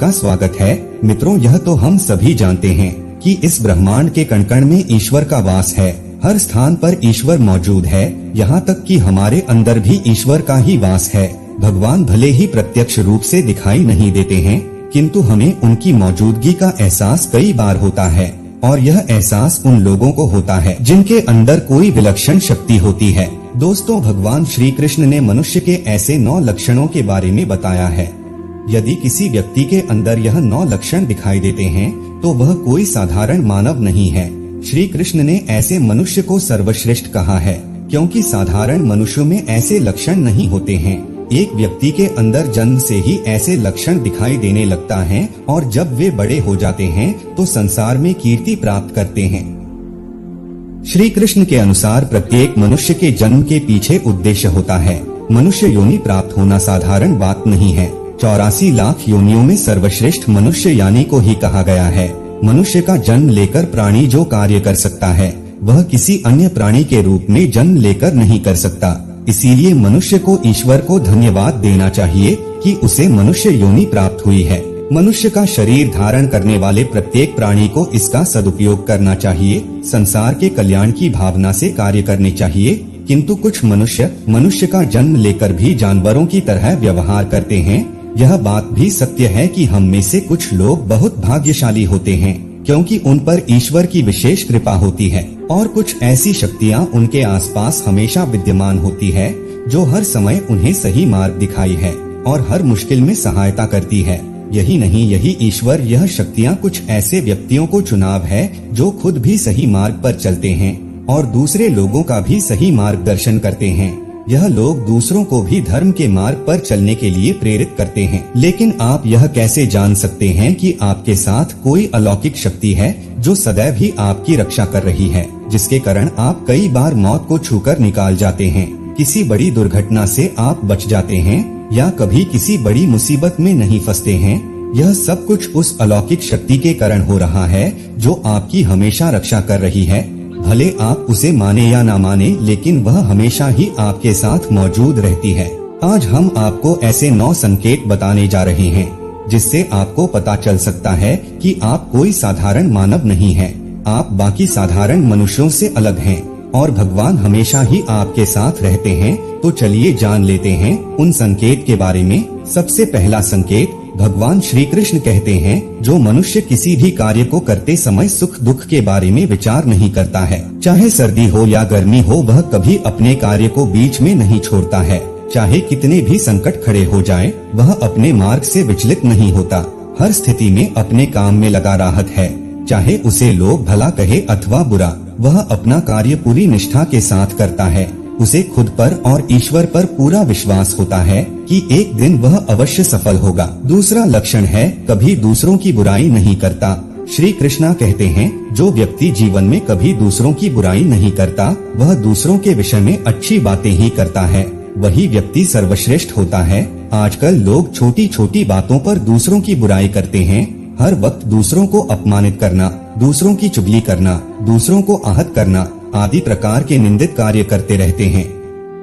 आपका स्वागत है। मित्रों, यह तो हम सभी जानते हैं कि इस ब्रह्मांड के कण कण में ईश्वर का वास है। हर स्थान पर ईश्वर मौजूद है, यहाँ तक कि हमारे अंदर भी ईश्वर का ही वास है। भगवान भले ही प्रत्यक्ष रूप से दिखाई नहीं देते हैं, किंतु हमें उनकी मौजूदगी का एहसास कई बार होता है, और यह एहसास उन लोगों को होता है जिनके अंदर कोई विलक्षण शक्ति होती है। दोस्तों, भगवान श्री कृष्ण ने मनुष्य के ऐसे 9 लक्षणों के बारे में बताया है। यदि किसी व्यक्ति के अंदर यह 9 लक्षण दिखाई देते हैं तो वह कोई साधारण मानव नहीं है। श्री कृष्ण ने ऐसे मनुष्य को सर्वश्रेष्ठ कहा है, क्योंकि साधारण मनुष्यों में ऐसे लक्षण नहीं होते हैं। एक व्यक्ति के अंदर जन्म से ही ऐसे लक्षण दिखाई देने लगता है, और जब वे बड़े हो जाते हैं तो संसार में कीर्ति प्राप्त करते हैं। श्री कृष्ण के अनुसार प्रत्येक मनुष्य के जन्म के पीछे उद्देश्य होता है। मनुष्य योनि प्राप्त होना साधारण बात नहीं है। 84 लाख योनियों में सर्वश्रेष्ठ मनुष्य यानी को ही कहा गया है। मनुष्य का जन्म लेकर प्राणी जो कार्य कर सकता है, वह किसी अन्य प्राणी के रूप में जन्म लेकर नहीं कर सकता। इसीलिए मनुष्य को ईश्वर को धन्यवाद देना चाहिए कि उसे मनुष्य योनि प्राप्त हुई है। मनुष्य का शरीर धारण करने वाले प्रत्येक प्राणी को इसका सदुपयोग करना चाहिए, संसार के कल्याण की भावना से कार्य करने चाहिए। किंतु कुछ मनुष्य का जन्म लेकर भी जानवरों की तरह व्यवहार करते हैं। यह बात भी सत्य है कि हम में से कुछ लोग बहुत भाग्यशाली होते हैं, क्योंकि उन पर ईश्वर की विशेष कृपा होती है, और कुछ ऐसी शक्तियाँ उनके आसपास हमेशा विद्यमान होती है जो हर समय उन्हें सही मार्ग दिखाई है और हर मुश्किल में सहायता करती है। यही नहीं, यही ईश्वर, यह शक्तियाँ कुछ ऐसे व्यक्तियों को चुनाव है जो खुद भी सही मार्ग पर चलते हैं और दूसरे लोगों का भी सही मार्गदर्शन करते हैं। यह लोग दूसरों को भी धर्म के मार्ग पर चलने के लिए प्रेरित करते हैं। लेकिन आप यह कैसे जान सकते हैं कि आपके साथ कोई अलौकिक शक्ति है जो सदैव ही आपकी रक्षा कर रही है, जिसके कारण आप कई बार मौत को छूकर निकाल जाते हैं, किसी बड़ी दुर्घटना से आप बच जाते हैं, या कभी किसी बड़ी मुसीबत में नहीं फंसते हैं? यह सब कुछ उस अलौकिक शक्ति के कारण हो रहा है जो आपकी हमेशा रक्षा कर रही है। भले आप उसे माने या ना माने, लेकिन वह हमेशा ही आपके साथ मौजूद रहती है। आज हम आपको ऐसे 9 संकेत बताने जा रहे हैं जिससे आपको पता चल सकता है कि आप कोई साधारण मानव नहीं हैं। आप बाकी साधारण मनुष्यों से अलग हैं और भगवान हमेशा ही आपके साथ रहते हैं। तो चलिए जान लेते हैं उन संकेत के बारे में। सबसे पहला संकेत, भगवान श्री कृष्ण कहते हैं, जो मनुष्य किसी भी कार्य को करते समय सुख दुख के बारे में विचार नहीं करता है, चाहे सर्दी हो या गर्मी हो, वह कभी अपने कार्य को बीच में नहीं छोड़ता है। चाहे कितने भी संकट खड़े हो जाएं, वह अपने मार्ग से विचलित नहीं होता। हर स्थिति में अपने काम में लगा रहता है, चाहे उसे लोग भला कहे अथवा बुरा। वह अपना कार्य पूरी निष्ठा के साथ करता है। उसे खुद पर और ईश्वर पर पूरा विश्वास होता है कि एक दिन वह अवश्य सफल होगा। दूसरा लक्षण है, कभी दूसरों की बुराई नहीं करता। श्री कृष्णा कहते हैं, जो व्यक्ति जीवन में कभी दूसरों की बुराई नहीं करता, वह दूसरों के विषय में अच्छी बातें ही करता है, वही व्यक्ति सर्वश्रेष्ठ होता है। आजकल लोग छोटी छोटी बातों पर दूसरों की बुराई करते हैं। हर वक्त दूसरों को अपमानित करना, दूसरों की चुगली करना, दूसरों को आहत करना आदि प्रकार के निंदित कार्य करते रहते हैं।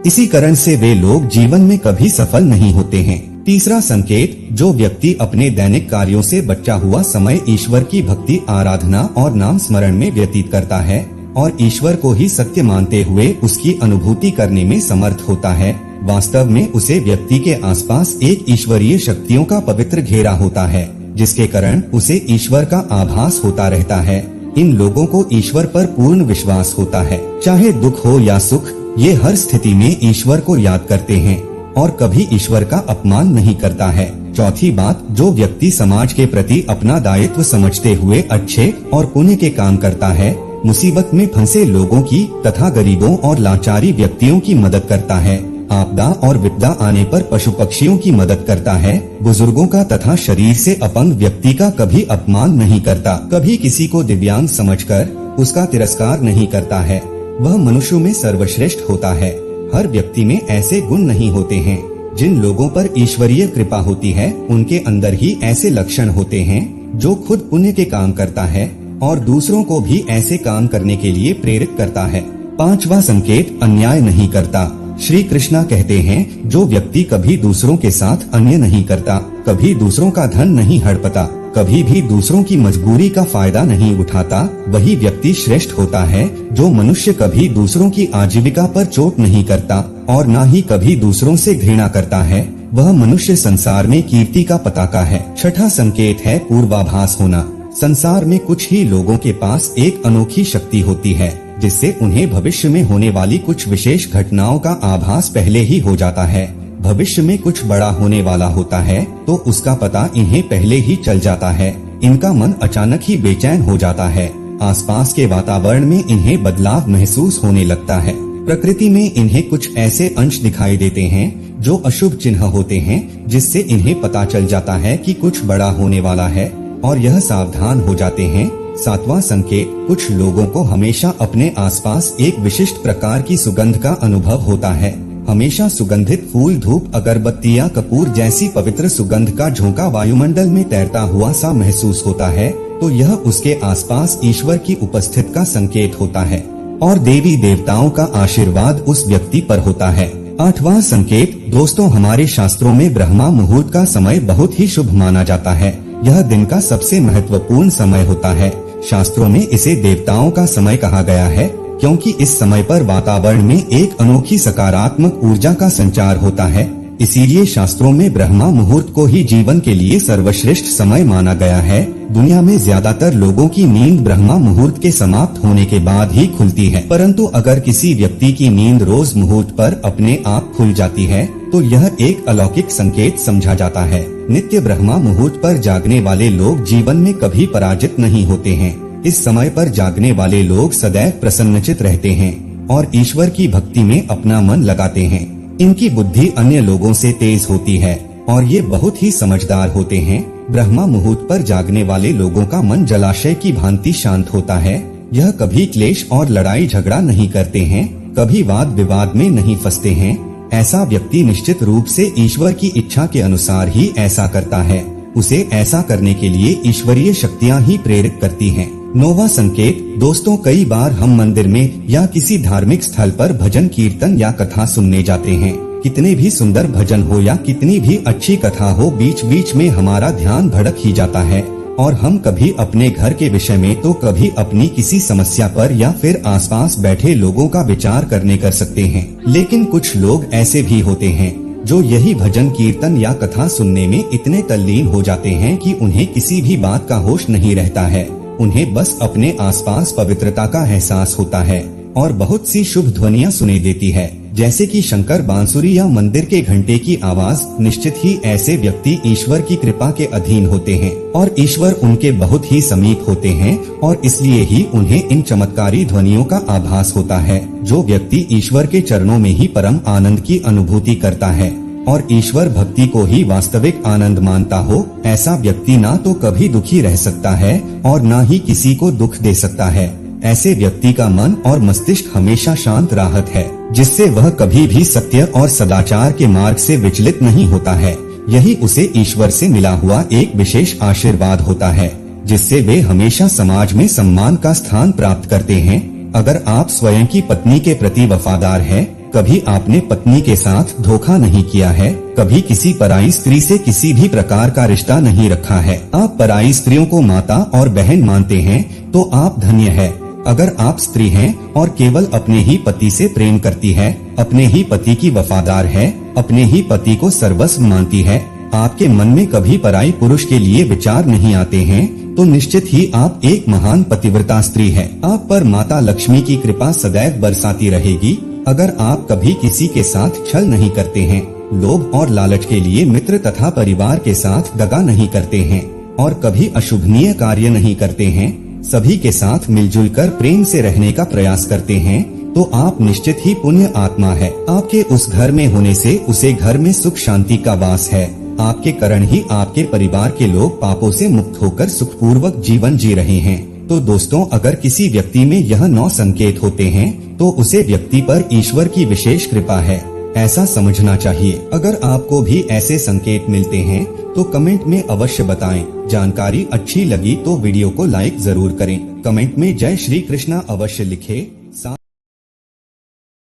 इसी कारण से वे लोग जीवन में कभी सफल नहीं होते हैं। तीसरा संकेत, जो व्यक्ति अपने दैनिक कार्यों से बचा हुआ समय ईश्वर की भक्ति, आराधना और नाम स्मरण में व्यतीत करता है और ईश्वर को ही सत्य मानते हुए उसकी अनुभूति करने में समर्थ होता है, वास्तव में उसे व्यक्ति के आसपास एक ईश्वरीय शक्तियों का पवित्र घेरा होता है, जिसके कारण उसे ईश्वर का आभास होता रहता है। इन लोगों को ईश्वर पर पूर्ण विश्वास होता है। चाहे दुख हो या सुख, ये हर स्थिति में ईश्वर को याद करते हैं और कभी ईश्वर का अपमान नहीं करता है। चौथी बात, जो व्यक्ति समाज के प्रति अपना दायित्व समझते हुए अच्छे और पुण्य के काम करता है, मुसीबत में फंसे लोगों की तथा गरीबों और लाचारी व्यक्तियों की मदद करता है, आपदा और विपदा आने पर पशु पक्षियों की मदद करता है, बुजुर्गों का तथा शरीर से अपंग व्यक्ति का कभी अपमान नहीं करता, कभी किसी को दिव्यांग समझकर उसका तिरस्कार नहीं करता है, वह मनुष्यों में सर्वश्रेष्ठ होता है। हर व्यक्ति में ऐसे गुण नहीं होते हैं। जिन लोगों पर ईश्वरीय कृपा होती है, उनके अंदर ही ऐसे लक्षण होते हैं, जो खुद पुण्य के काम करता है और दूसरों को भी ऐसे काम करने के लिए प्रेरित करता है। 5वां संकेत, अन्याय नहीं करता। श्री कृष्णा कहते हैं, जो व्यक्ति कभी दूसरों के साथ अन्य नहीं करता, कभी दूसरों का धन नहीं हड़पता, कभी भी दूसरों की मजबूरी का फायदा नहीं उठाता, वही व्यक्ति श्रेष्ठ होता है। जो मनुष्य कभी दूसरों की आजीविका पर चोट नहीं करता और न ही कभी दूसरों से घृणा करता है, वह मनुष्य संसार में कीर्ति का पताका है। छठा संकेत है पूर्वाभास होना। संसार में कुछ ही लोगों के पास एक अनोखी शक्ति होती है, जिससे उन्हें भविष्य में होने वाली कुछ विशेष घटनाओं का आभास पहले ही हो जाता है। भविष्य में कुछ बड़ा होने वाला होता है तो उसका पता इन्हें पहले ही चल जाता है। इनका मन अचानक ही बेचैन हो जाता है। आसपास के वातावरण में इन्हें बदलाव महसूस होने लगता है। प्रकृति में इन्हें कुछ ऐसे अंश दिखाई देते हैं जो अशुभ चिन्ह होते हैं, जिससे इन्हें पता चल जाता है कि कुछ बड़ा होने वाला है और यह सावधान हो जाते हैं। सातवां संकेत, कुछ लोगों को हमेशा अपने आसपास एक विशिष्ट प्रकार की सुगंध का अनुभव होता है। हमेशा सुगंधित फूल, धूप, अगरबत्ती या कपूर जैसी पवित्र सुगंध का झोंका वायुमंडल में तैरता हुआ सा महसूस होता है, तो यह उसके आसपास ईश्वर की उपस्थिति का संकेत होता है और देवी देवताओं का आशीर्वाद उस व्यक्ति पर होता है। आठवां संकेत, दोस्तों, हमारे शास्त्रों में ब्रह्मा मुहूर्त का समय बहुत ही शुभ माना जाता है। यह दिन का सबसे महत्वपूर्ण समय होता है। शास्त्रों में इसे देवताओं का समय कहा गया है, क्योंकि इस समय पर वातावरण में एक अनोखी सकारात्मक ऊर्जा का संचार होता है। इसीलिए शास्त्रों में ब्रह्मा मुहूर्त को ही जीवन के लिए सर्वश्रेष्ठ समय माना गया है। दुनिया में ज्यादातर लोगों की नींद ब्रह्मा मुहूर्त के समाप्त होने के बाद ही खुलती है, परंतु अगर किसी व्यक्ति की नींद रोज मुहूर्त पर अपने आप खुल जाती है तो यह एक अलौकिक संकेत समझा जाता है। नित्य ब्रह्मा मुहूर्त पर जागने वाले लोग जीवन में कभी पराजित नहीं होते हैं। इस समय पर जागने वाले लोग सदैव प्रसन्नचित रहते हैं और ईश्वर की भक्ति में अपना मन लगाते हैं। इनकी बुद्धि अन्य लोगों से तेज होती है और ये बहुत ही समझदार होते हैं। ब्रह्मा मुहूर्त पर जागने वाले लोगों का मन जलाशय की भांति शांत होता है। यह कभी क्लेश और लड़ाई झगड़ा नहीं करते हैं, कभी वाद विवाद में नहीं फंसते हैं। ऐसा व्यक्ति निश्चित रूप से ईश्वर की इच्छा के अनुसार ही ऐसा करता है। उसे ऐसा करने के लिए ईश्वरीय शक्तियाँ ही प्रेरित करती हैं। नौवां संकेत, दोस्तों, कई बार हम मंदिर में या किसी धार्मिक स्थल पर भजन कीर्तन या कथा सुनने जाते हैं। कितने भी सुंदर भजन हो या कितनी भी अच्छी कथा हो, बीच बीच में हमारा ध्यान भटक ही जाता है और हम कभी अपने घर के विषय में तो कभी अपनी किसी समस्या पर या फिर आसपास बैठे लोगों का विचार करने कर सकते हैं। लेकिन कुछ लोग ऐसे भी होते हैं जो यही भजन कीर्तन या कथा सुनने में इतने तल्लीन हो जाते हैं कि उन्हें किसी भी बात का होश नहीं रहता है। उन्हें बस अपने आसपास पवित्रता का एहसास होता है और बहुत सी शुभ ध्वनियाँ सुनाई देती है, जैसे कि शंकर बांसुरी या मंदिर के घंटे की आवाज। निश्चित ही ऐसे व्यक्ति ईश्वर की कृपा के अधीन होते हैं और ईश्वर उनके बहुत ही समीप होते हैं और इसलिए ही उन्हें इन चमत्कारी ध्वनियों का आभास होता है। जो व्यक्ति ईश्वर के चरणों में ही परम आनंद की अनुभूति करता है और ईश्वर भक्ति को ही वास्तविक आनंद मानता हो, ऐसा व्यक्ति ना तो कभी दुखी रह सकता है और ना ही किसी को दुख दे सकता है। ऐसे व्यक्ति का मन और मस्तिष्क हमेशा शांत राहत है, जिससे वह कभी भी सत्य और सदाचार के मार्ग से विचलित नहीं होता है। यही उसे ईश्वर से मिला हुआ एक विशेष आशीर्वाद होता है, जिससे वे हमेशा समाज में सम्मान का स्थान प्राप्त करते हैं। अगर आप स्वयं की पत्नी के प्रति वफादार हैं, कभी आपने पत्नी के साथ धोखा नहीं किया है, कभी किसी पराई स्त्री से किसी भी प्रकार का रिश्ता नहीं रखा है, आप पराई स्त्रियों को माता और बहन मानते हैं, तो आप धन्य है। अगर आप स्त्री हैं और केवल अपने ही पति से प्रेम करती है, अपने ही पति की वफादार है, अपने ही पति को सर्वस्व मानती है, आपके मन में कभी पराई पुरुष के लिए विचार नहीं आते हैं, तो निश्चित ही आप एक महान पतिव्रता स्त्री है। आप पर माता लक्ष्मी की कृपा सदैव बरसाती रहेगी। अगर आप कभी किसी के साथ छल नहीं करते हैं, लोभ और लालच के लिए मित्र तथा परिवार के साथ दगा नहीं करते हैं और कभी अशुभनीय कार्य नहीं करते हैं, सभी के साथ मिलजुल कर प्रेम से रहने का प्रयास करते हैं, तो आप निश्चित ही पुण्य आत्मा है। आपके उस घर में होने से उसे घर में सुख शांति का वास है। आपके कारण ही आपके परिवार के लोग पापों से मुक्त होकर सुखपूर्वक जीवन जी रहे हैं। तो दोस्तों, अगर किसी व्यक्ति में यह 9 संकेत होते हैं तो उसे व्यक्ति पर ईश्वर की विशेष कृपा है, ऐसा समझना चाहिए। अगर आपको भी ऐसे संकेत मिलते हैं तो कमेंट में अवश्य बताएं। जानकारी अच्छी लगी तो वीडियो को लाइक जरूर करें। कमेंट में जय श्री कृष्णा अवश्य लिखें।